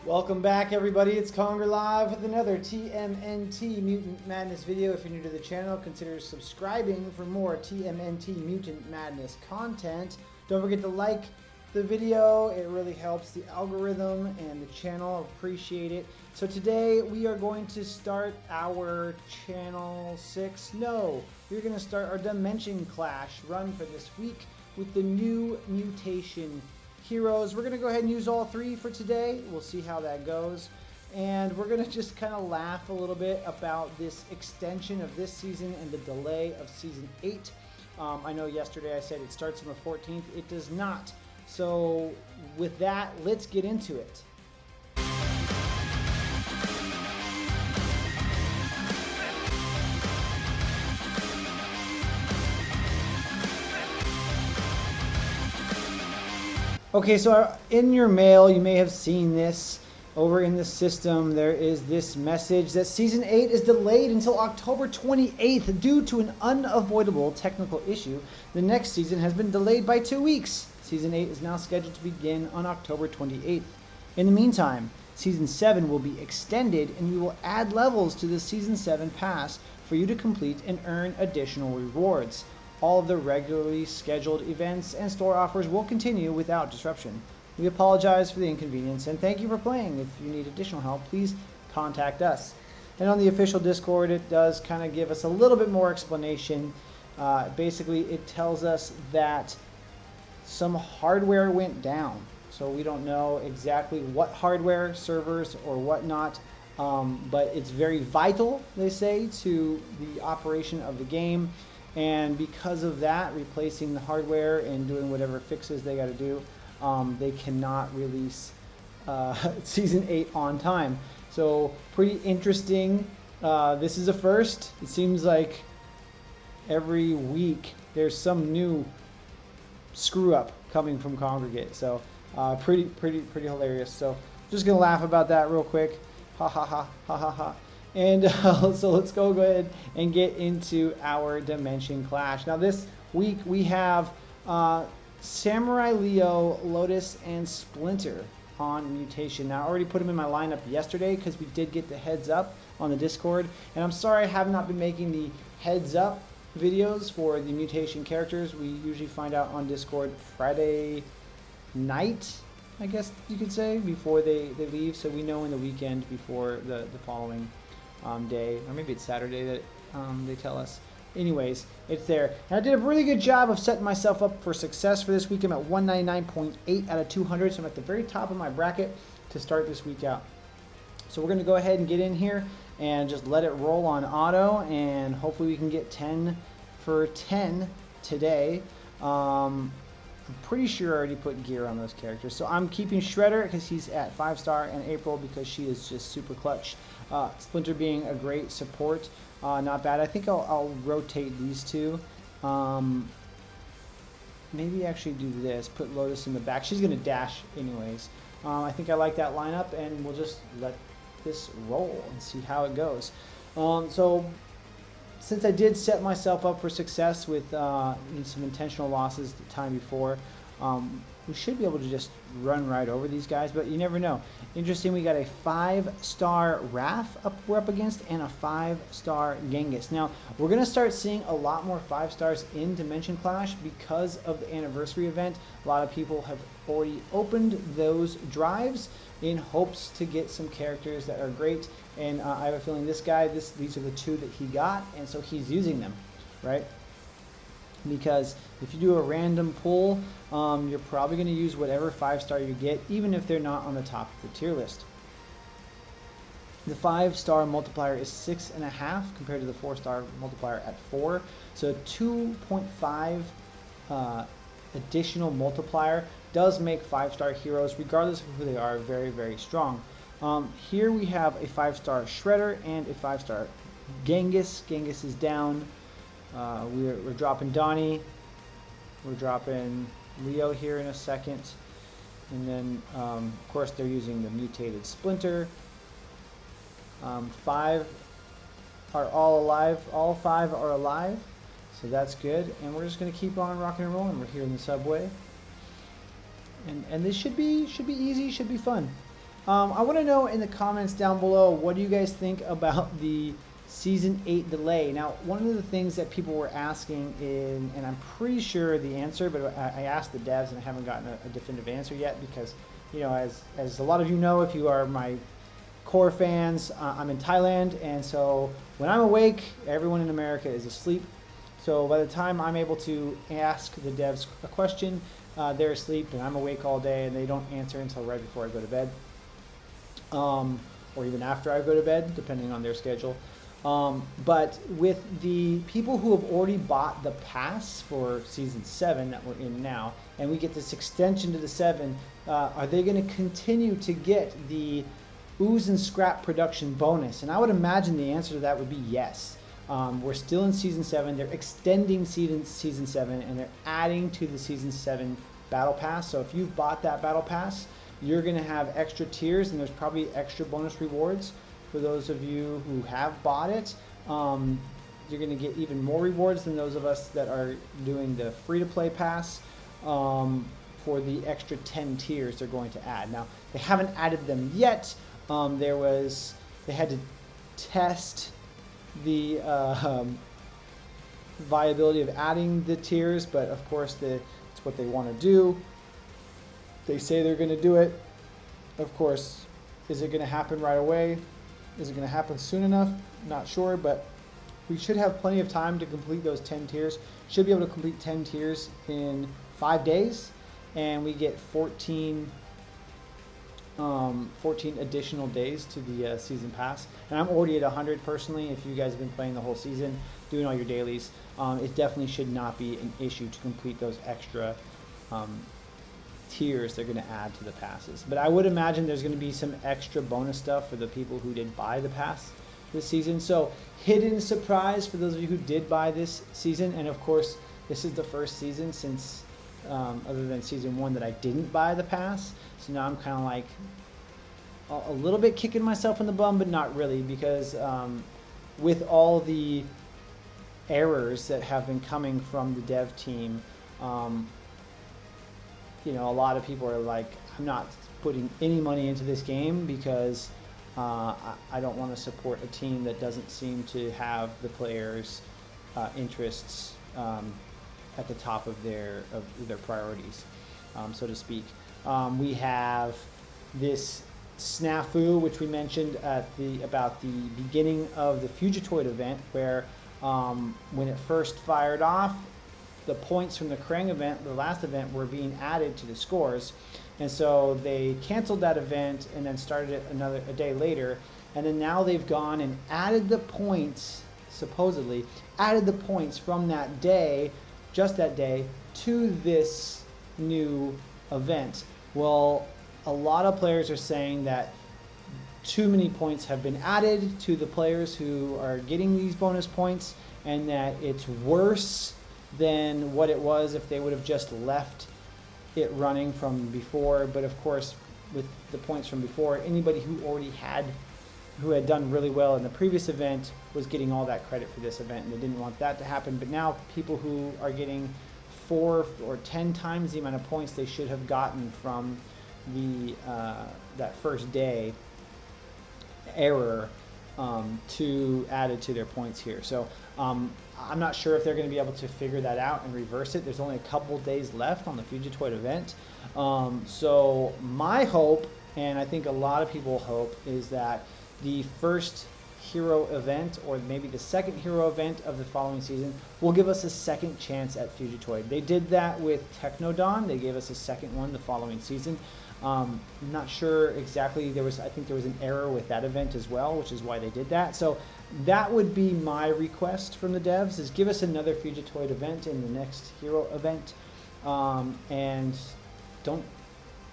Welcome back, everybody. It's Conger Live with another TMNT Mutant Madness video. If you're new to the channel, consider subscribing for more TMNT Mutant Madness content. Don't forget to like the video. It really helps the algorithm and the channel. Appreciate it. So today we are going to start our channel 6. No, we're going to start our Dimension Clash run for this week with the new mutation heroes. We're going to go ahead and use all 3 for today. We'll see how that goes. And we're going to just kind of laugh a little bit about this extension of this season and the delay of Season 8. I know yesterday I said it starts on the 14th. It does not. So with that, let's get into it. Okay, so in your mail, you may have seen this over in the system. There is this message that Season 8 is delayed until October 28th due to an unavoidable technical issue. The next season has been delayed by 2 weeks. Season 8 is now scheduled to begin on October 28th. In the meantime, Season 7 will be extended and we will add levels to the Season 7 pass for you to complete and earn additional rewards. All of the regularly scheduled events and store offers will continue without disruption. We apologize for the inconvenience and thank you for playing. If you need additional help, please contact us. And on the official Discord, it does kind of give us a little bit more explanation. Basically, it tells us that some hardware went down. So we don't know exactly what hardware, servers, or whatnot, but it's very vital, they say, to the operation of the game. And because of that, replacing the hardware and doing whatever fixes they got to do, they cannot release Season 8 on time. So pretty interesting. This is a first. It seems like every week there's some new screw up coming from Kongregate. So pretty hilarious. So just gonna laugh about that real quick. Ha ha ha ha ha ha. And so let's go ahead and get into our Dimension Clash. Now this week we have Samurai Leo, Lotus, and Splinter on Mutation. Now I already put them in my lineup yesterday because we did get the heads up on the Discord. And I'm sorry I have not been making the heads up videos for the Mutation characters. We usually find out on Discord Friday night, I guess you could say, before they leave. So we know in the weekend before the following day, or maybe it's Saturday that they tell us. Anyways, it's there. And I did a really good job of setting myself up for success for this week. I'm at 199.8 out of 200, so I'm at the very top of my bracket to start this week out. So we're going to go ahead and get in here and just let it roll on auto, and hopefully we can get 10 for 10 today. I'm pretty sure I already put gear on those characters. So I'm keeping Shredder because he's at 5-star, and April because she is just super clutch. Splinter being a great support, not bad. I think I'll rotate these two. Maybe actually do this, put Lotus in the back. She's going to dash anyways. I think I like that lineup, and we'll just let this roll and see how it goes. So since I did set myself up for success with some intentional losses the time before, we should be able to just run right over these guys, but you never know. Interesting, we got a 5-star Raph we're up against and a 5-star Genghis. Now, we're going to start seeing a lot more 5-stars in Dimension Clash because of the anniversary event. A lot of people have already opened those drives in hopes to get some characters that are great, and I have a feeling this guy, these are the 2 that he got, and so he's using them, right? Because if you do a random pull, you're probably going to use whatever 5-star you get, even if they're not on the top of the tier list. The 5-star multiplier is 6.5 compared to the 4-star multiplier at 4. So 2.5 additional multiplier does make 5-star heroes, regardless of who they are, very, very strong. Here we have a 5-star Shredder and a 5-star Genghis. Genghis is down. We're dropping Donnie. We're dropping Leo here in a second. And then, of course, they're using the mutated Splinter. 5 are all alive. All 5 are alive. So that's good. And we're just going to keep on rocking and rolling. We're here in the subway. And this should be easy, should be fun. I want to know in the comments down below, what do you guys think about the Season 8 delay? Now, one of the things that people were asking and I'm pretty sure the answer, but I asked the devs and I haven't gotten a definitive answer yet because, you know, as a lot of you know, if you are my core fans, I'm in Thailand, and so when I'm awake, everyone in America is asleep. So by the time I'm able to ask the devs a question, they're asleep and I'm awake all day, and they don't answer until right before I go to bed, or even after I go to bed, depending on their schedule. But with the people who have already bought the pass for Season 7 that we're in now, and we get this extension to the 7, are they going to continue to get the ooze and scrap production bonus? And I would imagine the answer to that would be yes. We're still in Season 7. They're extending Season 7, and they're adding to the Season 7 Battle Pass. So if you've bought that Battle Pass, you're going to have extra tiers, and there's probably extra bonus rewards for those of you who have bought it. You're going to get even more rewards than those of us that are doing the free-to-play pass for the extra 10 tiers they're going to add. Now, they haven't added them yet. They had to test the viability of adding the tiers, but of course it's what they want to do. They say they're going to do it. Of course, is it going to happen right away? Is it going to happen soon enough? Not sure, but we should have plenty of time to complete those 10 tiers. Should be able to complete 10 tiers in 5 days, and we get 14 additional days to the season pass. And I'm already at 100 personally. If you guys have been playing the whole season, doing all your dailies, it definitely should not be an issue to complete those extra tiers they're going to add to the passes. But I would imagine there's going to be some extra bonus stuff for the people who did buy the pass this season. So hidden surprise for those of you who did buy this season. And of course, this is the first season since other than Season 1 that I didn't buy the pass. So now I'm kind of like a little bit kicking myself in the bum, but not really, because with all the errors that have been coming from the dev team, you know, a lot of people are like, I'm not putting any money into this game because I don't want to support a team that doesn't seem to have the players' interests at the top of their priorities, so to speak. We have this SNAFU, which we mentioned about the beginning of the Fugitoid event, where when it first fired off, the points from the Krang event, the last event, were being added to the scores, and so they canceled that event and then started it a day later, and then now they've gone and added the points, supposedly added the points from that day, just that day, to this new event. Well, a lot of players are saying that too many points have been added to the players who are getting these bonus points, and that it's worse than what it was if they would have just left it running from before. But of course, with the points from before, anybody who had done really well in the previous event was getting all that credit for this event, and they didn't want that to happen. But now people who are getting 4 or 10 times the amount of points they should have gotten from the that first day error to added to their points here. So I'm not sure if they're going to be able to figure that out and reverse it. There's only a couple days left on the Fugitoid event. So my hope, and I think a lot of people hope, is that the first hero event, or maybe the second hero event of the following season, will give us a second chance at Fugitoid. They did that with Technodon. They gave us a second one the following season. I'm not sure exactly. I think there was an error with that event as well, which is why they did that. So that would be my request from the devs, is give us another Fugitoid event in the next hero event, and don't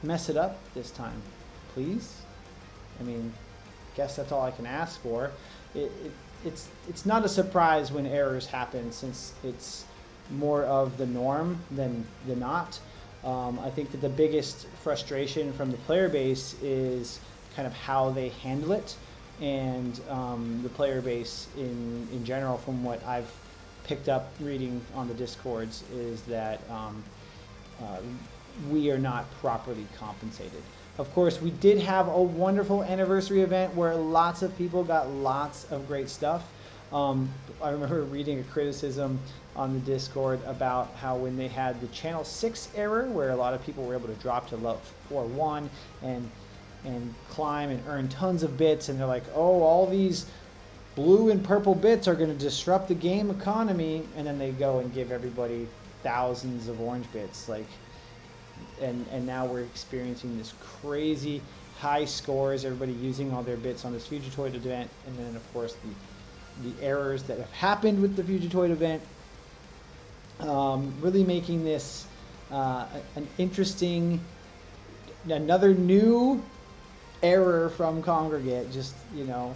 mess it up this time, please. I mean, guess that's all I can ask for. It's not a surprise when errors happen, since it's more of the norm than the not. I think that the biggest frustration from the player base is kind of how they handle it, and the player base in general, from what I've picked up reading on the Discords, is that we are not properly compensated. Of course, we did have a wonderful anniversary event where lots of people got lots of great stuff. I remember reading a criticism on the Discord about how when they had the Channel 6 error, where a lot of people were able to drop to level 4-1 and climb and earn tons of bits, and they're like, oh, all these blue and purple bits are going to disrupt the game economy, and then they go and give everybody thousands of orange bits, like, and now we're experiencing this crazy high scores, everybody using all their bits on this Fugitoid event, and then of course the errors that have happened with the Fugitoid event, really making this an interesting, another new error from Kongregate. Just, you know,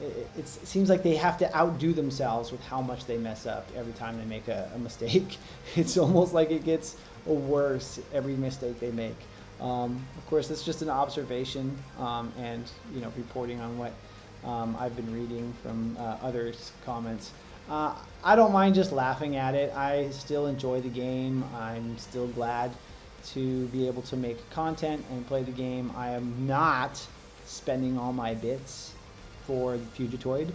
it seems like they have to outdo themselves with how much they mess up every time they make a mistake. It's almost like it gets worse every mistake they make. Of course, that's just an observation, and, you know, reporting on what I've been reading from others' comments. I don't mind just laughing at it. I still enjoy the game. I'm still glad to be able to make content and play the game. I am not spending all my bits for the Fugitoid.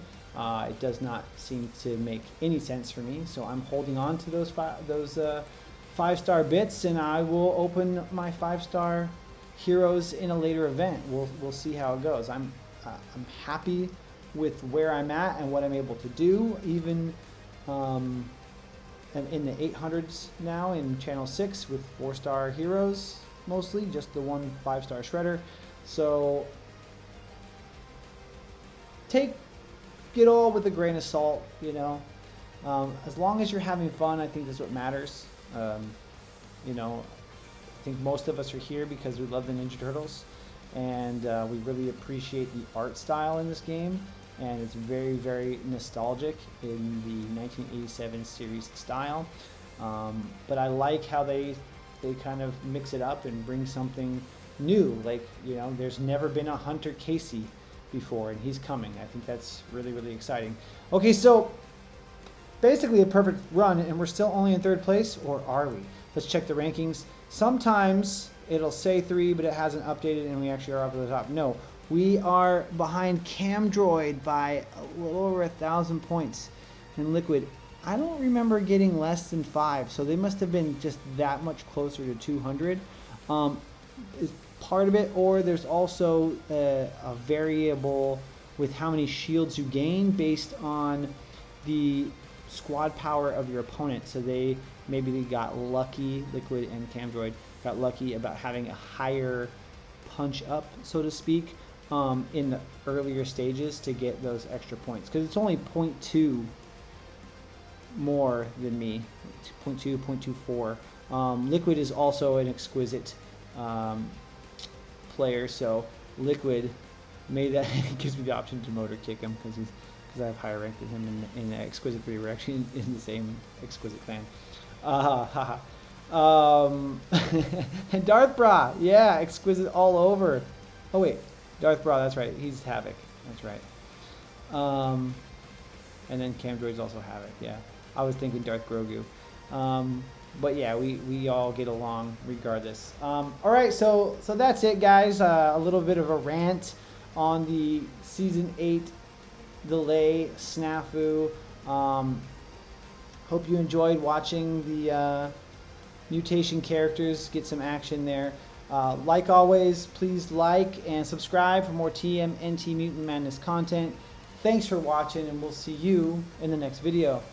It does not seem to make any sense for me, so I'm holding on to those 5-star bits, and I will open my 5-star heroes in a later event. We'll see how it goes. I'm happy with where I'm at and what I'm able to do. Even I'm in the 800s now in Channel 6 with 4-star heroes, mostly just the one 5-star shredder. So take it all with a grain of salt, you know. As long as you're having fun, I think that's what matters. You know, I think most of us are here because we love the Ninja Turtles, and we really appreciate the art style in this game, and it's very, very nostalgic in the 1987 series style. But I like how they kind of mix it up and bring something new. Like, you know, there's never been a Hunter Casey before, and he's coming. I think that's really, really exciting. Okay, so basically a perfect run, and we're still only in 3rd place, or are we? Let's check the rankings. Sometimes it'll say 3, but it hasn't updated, and we actually are up at the top. No, we are behind Camdroid by a little over 1,000 points. And Liquid, I don't remember getting less than 5, so they must have been just that much closer to 200. Is part of it, or there's also a variable with how many shields you gain based on the squad power of your opponent. So maybe they got lucky, Liquid and Camdroid got lucky about having a higher punch up, so to speak, in the earlier stages to get those extra points, because it's only 0.2 more than me, 0.2, 0.24. Liquid is also an exquisite player, so Liquid made that gives me the option to motor kick him because I have higher rank than him in Exquisite 3. We're actually in the same Exquisite clan. And Darth Bra, yeah, Exquisite all over. Oh wait, Darth Bra, that's right, he's Havoc, that's right. And then Camdroid's also Havoc, yeah. I was thinking Darth Grogu. But yeah, we all get along regardless. Alright, so that's it, guys. A little bit of a rant on the Season 8 delay snafu. Hope you enjoyed watching the mutation characters get some action there. Like always, please like and subscribe for more TMNT Mutant Madness content. Thanks for watching, and we'll see you in the next video.